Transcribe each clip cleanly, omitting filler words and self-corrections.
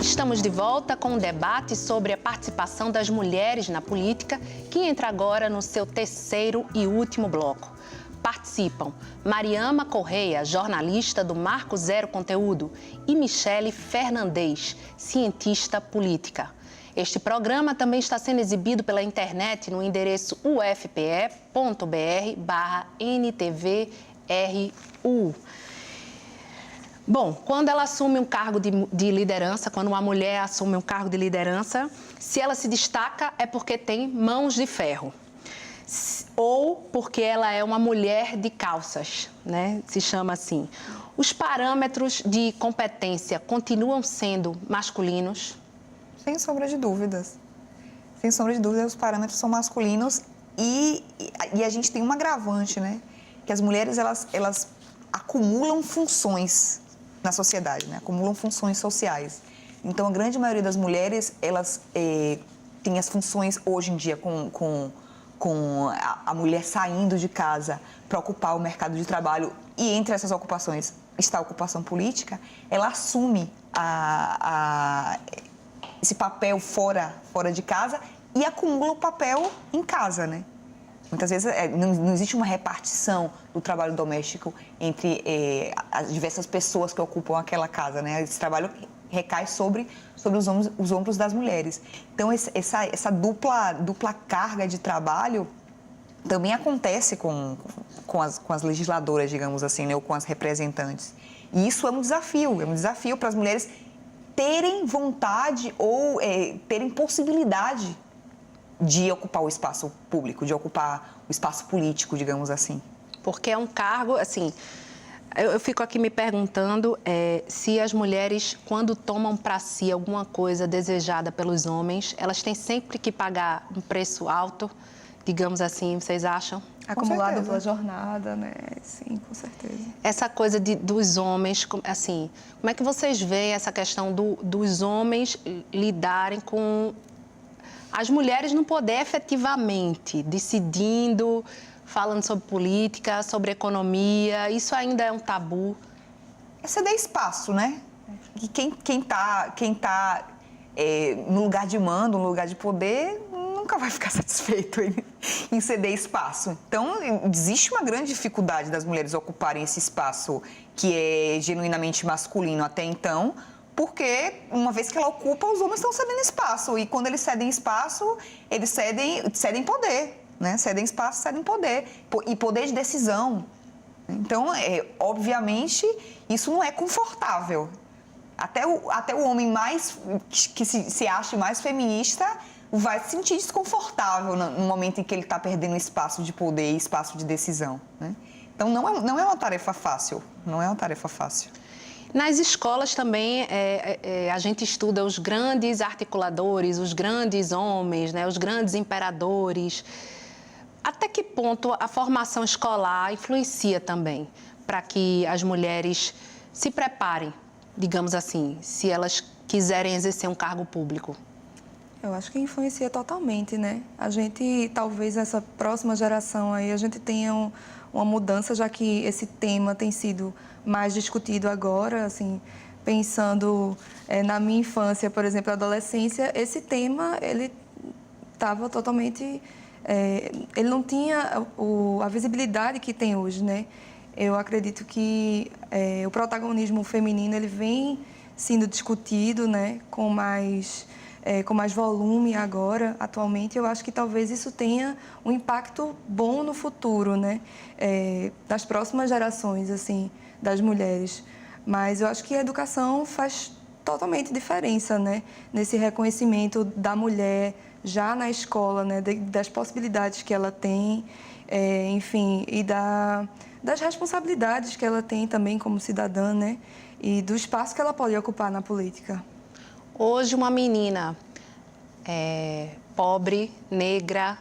Estamos de volta com um debate sobre a participação das mulheres na política, que entra agora no seu terceiro e último bloco. Participam Mariama Correia, jornalista do Marco Zero Conteúdo, e Michele Fernandes, cientista política. Este programa também está sendo exibido pela internet no endereço ufpe.br/NTVRU. Bom, quando ela assume um cargo de liderança, quando uma mulher assume um cargo de liderança, se ela se destaca é porque tem mãos de ferro. Ou porque ela é uma mulher de calças, né? Se chama assim. Os parâmetros de competência continuam sendo masculinos? Sem sombra de dúvidas. Sem sombra de dúvidas, os parâmetros são masculinos e a gente tem um agravante, né? Que as mulheres, elas acumulam funções na sociedade, né? Acumulam funções sociais. Então, a grande maioria das mulheres, elas têm as funções, hoje em dia, com a mulher saindo de casa para ocupar o mercado de trabalho, e entre essas ocupações está a ocupação política, ela assume esse papel fora de casa e acumula o papel em casa, né? Muitas vezes não existe uma repartição do trabalho doméstico entre as diversas pessoas que ocupam aquela casa, né? Esse trabalho recai sobre os ombros das mulheres. Então, essa dupla carga de trabalho também acontece com as legisladoras, digamos assim, né? Ou com as representantes. E isso é um desafio para as mulheres terem vontade ou terem possibilidade de ocupar o espaço público, de ocupar o espaço político, digamos assim. Porque é um cargo, assim, eu fico aqui me perguntando se as mulheres, quando tomam para si alguma coisa desejada pelos homens, elas têm sempre que pagar um preço alto, digamos assim, vocês acham? Acumulado pela jornada, né? Sim, com certeza. Essa coisa dos homens, assim, como é que vocês veem essa questão dos homens lidarem com as mulheres no poder efetivamente, decidindo, falando sobre política, sobre economia? Isso ainda é um tabu? É ceder espaço, né? E quem tá no lugar de mando, no lugar de poder, nunca vai ficar satisfeito em ceder espaço. Então, existe uma grande dificuldade das mulheres ocuparem esse espaço que é genuinamente masculino até então, porque, uma vez que ela ocupa, os homens estão cedendo espaço. E quando eles cedem espaço, eles cedem poder, né? Cedem espaço, cedem poder. E poder de decisão. Então, obviamente, isso não é confortável. Até o homem que se ache mais feminista vai se sentir desconfortável no momento em que ele está perdendo espaço de poder e espaço de decisão, né? Então, não é uma tarefa fácil. Não é uma tarefa fácil. Nas escolas também a gente estuda os grandes articuladores, os grandes homens, né, os grandes imperadores. Até que ponto a formação escolar influencia também para que as mulheres se preparem, digamos assim, se elas quiserem exercer um cargo público? Eu acho que influencia totalmente, né? A gente, talvez essa próxima geração aí, a gente tenha uma mudança, já que esse tema tem sido mais discutido agora, assim, pensando na minha infância, por exemplo, adolescência, esse tema, ele estava totalmente... ele não tinha a visibilidade que tem hoje, né? Eu acredito que o protagonismo feminino, ele vem sendo discutido, né, com mais volume agora, atualmente. Eu acho que talvez isso tenha um impacto bom no futuro, né, das próximas gerações, assim, das mulheres. Mas eu acho que a educação faz totalmente diferença, né, nesse reconhecimento da mulher já na escola, né, das possibilidades que ela tem, enfim, e das responsabilidades que ela tem também como cidadã, né, e do espaço que ela pode ocupar na política. Hoje, uma menina pobre, negra,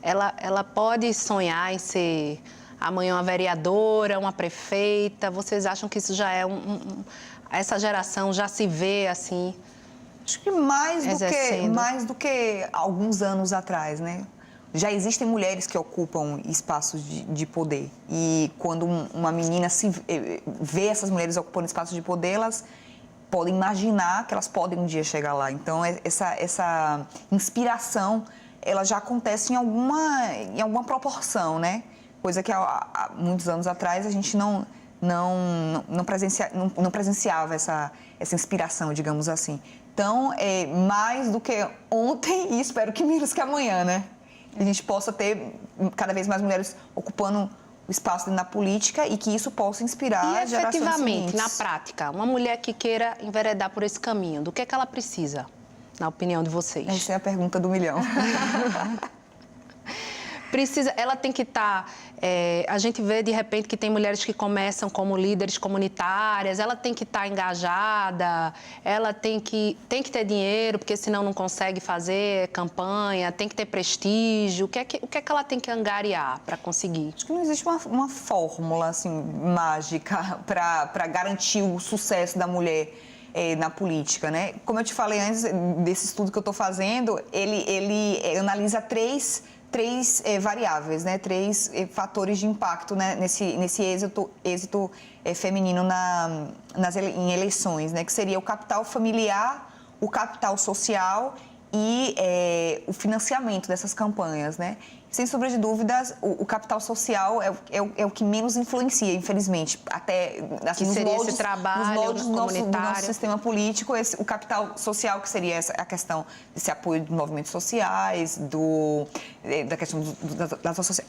ela pode sonhar em ser amanhã uma vereadora, uma prefeita? Vocês acham que isso já é essa geração já se vê assim? Acho que mais do que alguns anos atrás, né? Já existem mulheres que ocupam espaços de poder. E quando uma menina vê essas mulheres ocupando espaços de poder, podem imaginar que elas podem um dia chegar lá. Então, essa inspiração, ela já acontece em alguma proporção, né? Coisa que há muitos anos atrás a gente não presenciava essa inspiração, digamos assim. Então, mais do que ontem e espero que menos que amanhã, né? Que a gente possa ter cada vez mais mulheres ocupando o espaço na política e que isso possa inspirar e gerações efetivamente, seguintes. na prática, uma mulher que queira enveredar por esse caminho, do que é que ela precisa, na opinião de vocês? Essa é a pergunta do milhão. Ela tem que estar... a gente vê, de repente, que tem mulheres que começam como líderes comunitárias, ela tem que estar engajada, ela tem que ter dinheiro, porque senão não consegue fazer campanha, tem que ter prestígio. O que é que ela tem que angariar para conseguir? Acho que não existe uma fórmula assim, mágica para garantir o sucesso da mulher na política, né? Como eu te falei antes, desse estudo que eu estou fazendo, ele analisa três variáveis, né? 3 fatores de impacto, né? nesse êxito feminino em eleições, né? Que seria o capital familiar, o capital social e o financiamento dessas campanhas, né? Sem sombra de dúvidas, o capital social é o que menos influencia, infelizmente. Até assim, que seria esse trabalho do nosso sistema político, o capital social, que seria a questão desse apoio dos movimentos sociais, da questão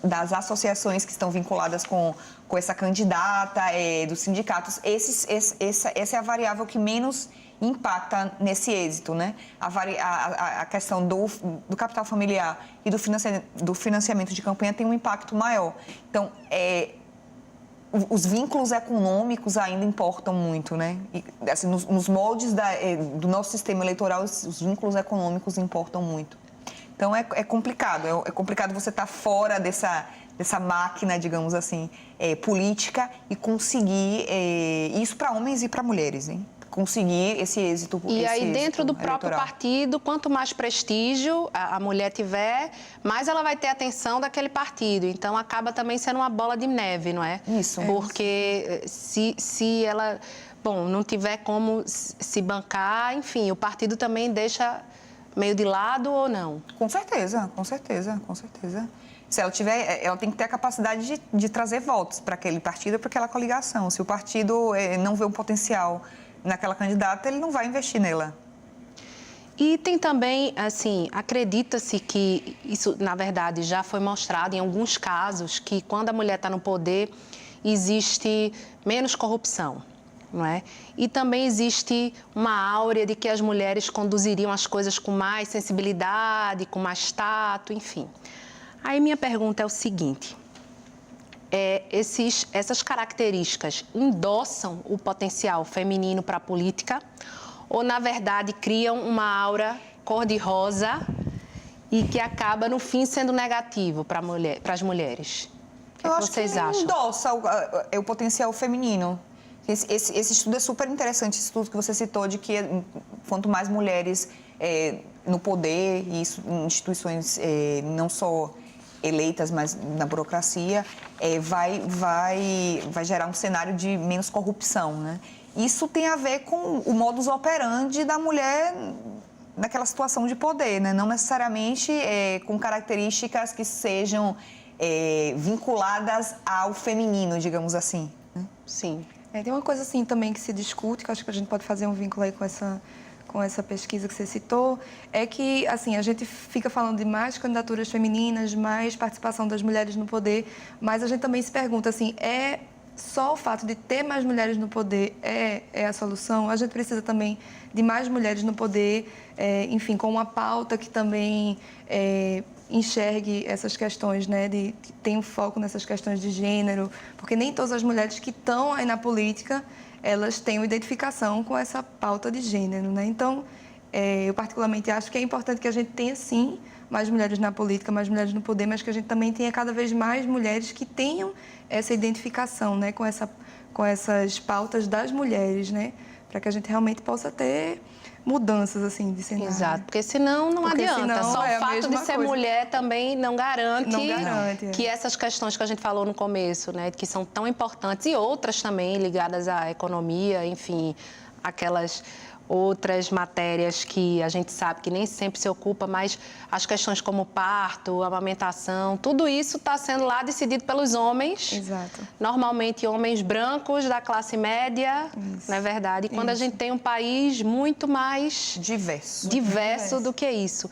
das associações que estão vinculadas com essa candidata, dos sindicatos. Essa é a variável que menos impacta nesse êxito, né? A questão do capital familiar e do financiamento de campanha tem um impacto maior. Então, os vínculos econômicos ainda importam muito, né? E, assim, nos moldes do nosso sistema eleitoral, os vínculos econômicos importam muito. Então, é complicado. É complicado você estar fora dessa máquina, digamos assim, política e conseguir isso para homens e para mulheres, hein? Conseguir esse êxito. E aí, dentro do próprio partido, quanto mais prestígio a mulher tiver, mais ela vai ter atenção daquele partido. Então, acaba também sendo uma bola de neve, não é? Isso. Porque se ela, não tiver como se bancar, enfim, o partido também deixa meio de lado ou não? Com certeza, com certeza, com certeza. Se ela tiver, ela tem que ter a capacidade de trazer votos para aquele partido, para aquela coligação. Se o partido não vê um potencial naquela candidata, ele não vai investir nela. E tem também, assim, acredita-se que isso, na verdade, já foi mostrado em alguns casos, que quando a mulher está no poder, existe menos corrupção, não é? E também existe uma áurea de que as mulheres conduziriam as coisas com mais sensibilidade, com mais tato, enfim. Aí minha pergunta é o seguinte: essas características endossam o potencial feminino para a política ou, na verdade, criam uma aura cor-de-rosa e que acaba, no fim, sendo negativo para as mulheres? O que vocês acham? Endossa o potencial feminino. Esse estudo é super interessante, esse estudo que você citou, de que quanto mais mulheres no poder e em instituições não só eleitas, mas na burocracia, vai gerar um cenário de menos corrupção, né? Isso tem a ver com o modus operandi da mulher naquela situação de poder, né? Não necessariamente com características que sejam vinculadas ao feminino, digamos assim, né? Sim. Tem uma coisa assim também que se discute, que eu acho que a gente pode fazer um vínculo aí com essa pesquisa que você citou, é que, assim, a gente fica falando de mais candidaturas femininas, mais participação das mulheres no poder, mas a gente também se pergunta, assim, só o fato de ter mais mulheres no poder é a solução? A gente precisa também de mais mulheres no poder, enfim, com uma pauta que também enxergue essas questões, né, que tem um foco nessas questões de gênero, porque nem todas as mulheres que estão aí na política, elas têm uma identificação com essa pauta de gênero, né? Então, eu particularmente acho que é importante que a gente tenha, sim, mais mulheres na política, mais mulheres no poder, mas que a gente também tenha cada vez mais mulheres que tenham essa identificação, né, com essas pautas das mulheres, né? Para que a gente realmente possa ter mudanças, assim, de cenário. Exato, porque senão não adianta. Senão só o fato de ser mulher também não garante que essas questões que a gente falou no começo, né, que são tão importantes, e outras também ligadas à economia, enfim, aquelas outras matérias que a gente sabe que nem sempre se ocupa, mas as questões como parto, amamentação, tudo isso está sendo lá decidido pelos homens. Exato. Normalmente homens brancos da classe média, Isso. não é verdade? E quando a Isso. gente tem um país muito mais diverso do que isso.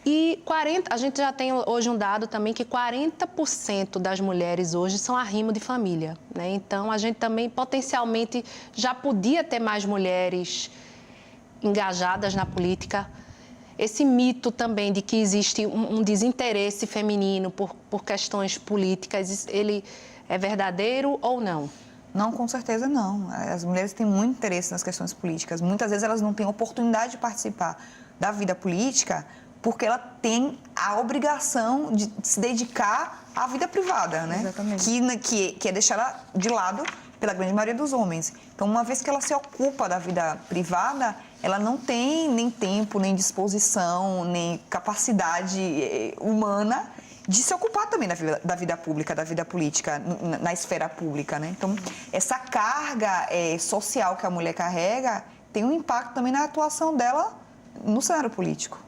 E a gente já tem hoje um dado também que 40% das mulheres hoje são arrimo de família, né? Então, a gente também potencialmente já podia ter mais mulheres engajadas na política. Esse mito também de que existe um desinteresse feminino por questões políticas, ele é verdadeiro ou não? Não, com certeza não. As mulheres têm muito interesse nas questões políticas. Muitas vezes elas não têm oportunidade de participar da vida política porque ela tem a obrigação de se dedicar à vida privada, né? Exatamente. Que é deixada de lado pela grande maioria dos homens. Então, uma vez que ela se ocupa da vida privada, ela não tem nem tempo, nem disposição, nem capacidade humana de se ocupar também da vida pública, da vida política, na esfera pública, né? Então, essa carga social que a mulher carrega tem um impacto também na atuação dela no cenário político.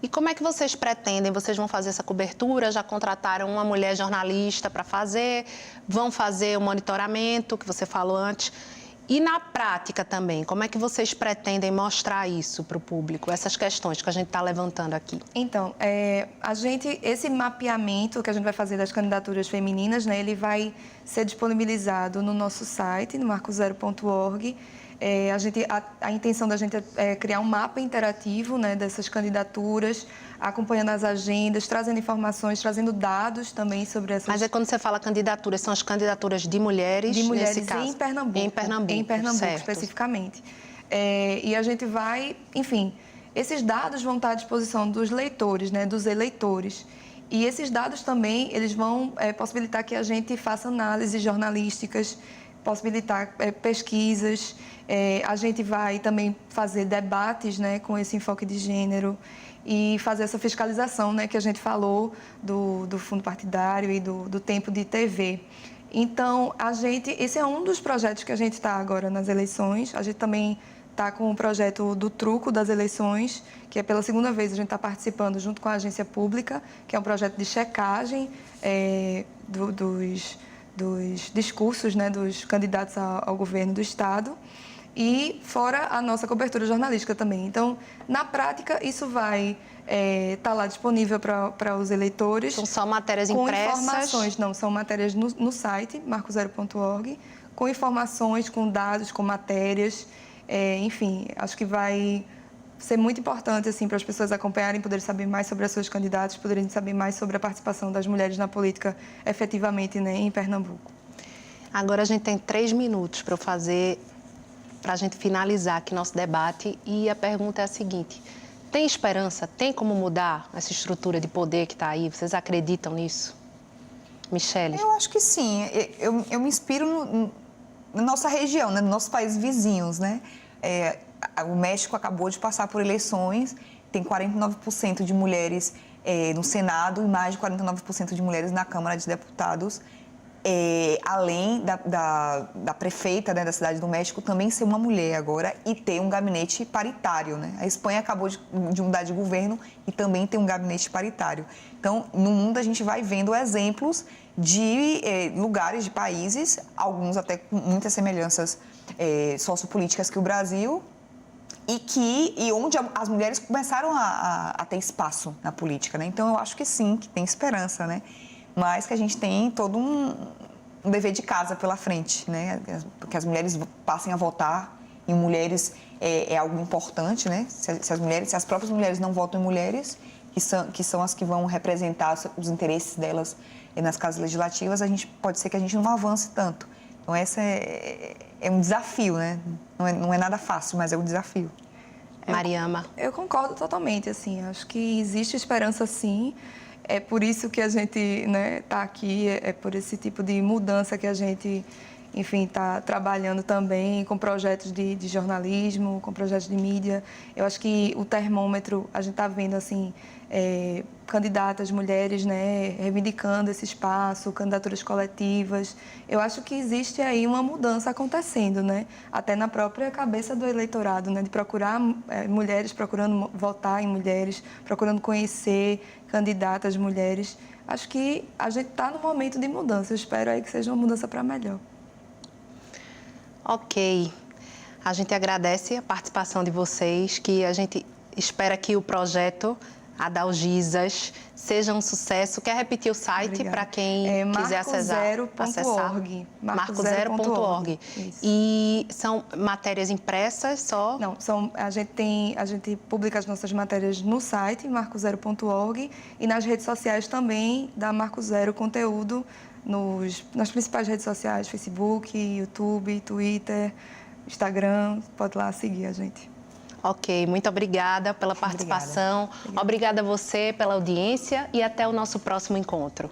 E como é que vocês pretendem? Vocês vão fazer essa cobertura? Já contrataram uma mulher jornalista para fazer? Vão fazer o monitoramento que você falou antes? E na prática também, como é que vocês pretendem mostrar isso para o público, essas questões que a gente está levantando aqui? Então, esse mapeamento que a gente vai fazer das candidaturas femininas, né, ele vai ser disponibilizado no nosso site, no marcozero.org. A intenção da gente é criar um mapa interativo, né, dessas candidaturas, acompanhando as agendas, trazendo informações, trazendo dados também sobre essas... Mas quando você fala candidaturas, são as candidaturas de mulheres, nesse caso? em Pernambuco. Em Pernambuco, certo. especificamente. E a gente vai, enfim, esses dados vão estar à disposição dos leitores, né, dos eleitores. E esses dados também, eles vão possibilitar que a gente faça análises jornalísticas, possibilitar pesquisas. A gente vai também fazer debates, né, com esse enfoque de gênero e fazer essa fiscalização, né, que a gente falou do fundo partidário e do tempo de TV. Então, esse é um dos projetos que a gente está agora nas eleições. A gente também está com o projeto do Truco das Eleições, que é pela segunda vez a gente está participando junto com a agência pública, que é um projeto de checagem dos discursos, né, dos candidatos ao governo do Estado, e fora a nossa cobertura jornalística também. Então, na prática, isso vai estar lá disponível para os eleitores. São só matérias com impressas? Informações, não, são matérias no site, marcozero.org, com informações, com dados, com matérias. Enfim, acho que vai ser muito importante assim, para as pessoas acompanharem, poderem saber mais sobre as suas candidatas, poderem saber mais sobre a participação das mulheres na política efetivamente, né, em Pernambuco. Agora a gente tem 3 minutos para a gente finalizar aqui nosso debate, e a pergunta é a seguinte: tem esperança? Tem como mudar essa estrutura de poder que está aí? Vocês acreditam nisso? Michele? Eu acho que sim. Eu me inspiro na nossa região, né, nos nossos países vizinhos, né? O México acabou de passar por eleições, tem 49% de mulheres no Senado e mais de 49% de mulheres na Câmara de Deputados. Além da prefeita, né, da cidade do México também ser uma mulher agora e ter um gabinete paritário, né? A Espanha acabou de mudar de governo e também tem um gabinete paritário. Então, no mundo a gente vai vendo exemplos de lugares, de países, alguns até com muitas semelhanças sociopolíticas que o Brasil, e onde as mulheres começaram a ter espaço na política, né? Então, eu acho que sim, que tem esperança, né? Mas que a gente tem todo um dever de casa pela frente, né? Que as mulheres passem a votar em mulheres é algo importante, né? Se as próprias mulheres não votam em mulheres, que são as que vão representar os interesses delas nas casas legislativas, pode ser que a gente não avance tanto. Então, esse é um desafio, né? Não é nada fácil, mas é um desafio. Mariama? Eu concordo totalmente, assim. Acho que existe esperança, sim. É por isso que a gente, né, está aqui, é por esse tipo de mudança que a gente enfim, está trabalhando também com projetos de jornalismo, com projetos de mídia. Eu acho que o termômetro, a gente está vendo, assim, candidatas mulheres, né, reivindicando esse espaço, candidaturas coletivas. Eu acho que existe aí uma mudança acontecendo, né, até na própria cabeça do eleitorado, né, de procurar mulheres, procurando votar em mulheres, procurando conhecer candidatas mulheres. Acho que a gente está no momento de mudança. Eu espero aí que seja uma mudança para melhor. Ok. A gente agradece a participação de vocês, que a gente espera que o projeto Adalgisas seja um sucesso. Quer repetir o site para quem quiser acessar? Marcozero.org. E são matérias impressas só? Não, a gente publica as nossas matérias no site, marcozero.org, e nas redes sociais também da Marco Zero Conteúdo, nas principais redes sociais, Facebook, YouTube, Twitter, Instagram. Pode lá seguir a gente. Ok, muito obrigada pela participação. Obrigada a você pela audiência e até o nosso próximo encontro.